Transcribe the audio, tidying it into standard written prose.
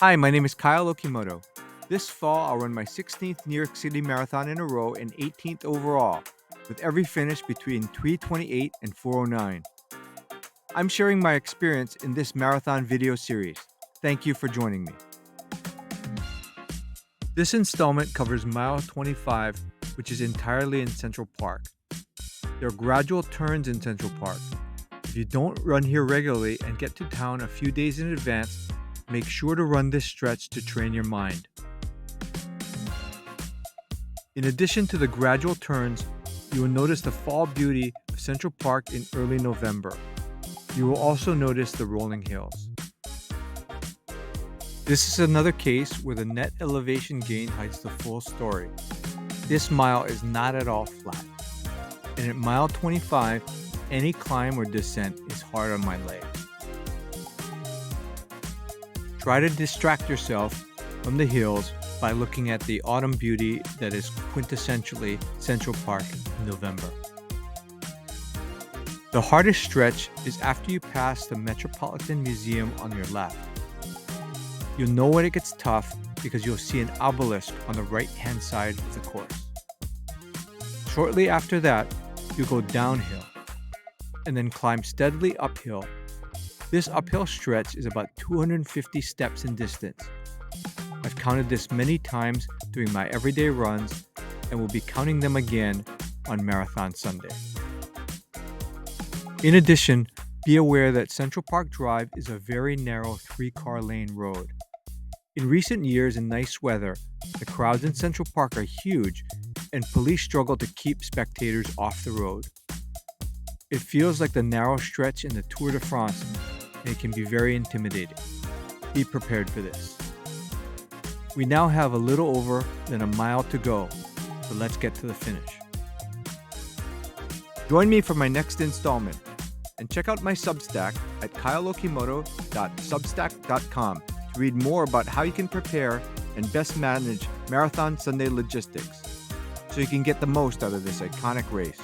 Hi, my name is Kyle Okimoto. This fall, I'll run my 16th New York City Marathon in a row and 18th overall, with every finish between 3:28 and 4:09. I'm sharing my experience in this marathon video series. Thank you for joining me. This installment covers mile 25, which is entirely in Central Park. There are gradual turns in Central Park. If you don't run here regularly and get to town a few days in advance, make sure to run this stretch to train your mind. In addition to the gradual turns, you will notice the fall beauty of Central Park in early November. You will also notice the rolling hills. This is another case where the net elevation gain hides the full story. This mile is not at all flat. And at mile 25, any climb or descent is hard on my legs. Try to distract yourself from the hills by looking at the autumn beauty that is quintessentially Central Park in November. The hardest stretch is after you pass the Metropolitan Museum on your left. You'll know when it gets tough because you'll see an obelisk on the right-hand side of the course. Shortly after that, you go downhill and then climb steadily uphill. This uphill stretch is about 250 steps in distance. I've counted this many times during my everyday runs and will be counting them again on Marathon Sunday. In addition, be aware that Central Park Drive is a very narrow 3-car lane road. In recent years in nice weather, the crowds in Central Park are huge and police struggle to keep spectators off the road. It feels like the narrow stretch in the Tour de France, and it can be very intimidating. Be prepared for this. We now have a little over than a mile to go, so let's get to the finish. Join me for my next installment, and check out my Substack at kyleokimoto.substack.com to read more about how you can prepare and best manage Marathon Sunday logistics, so you can get the most out of this iconic race.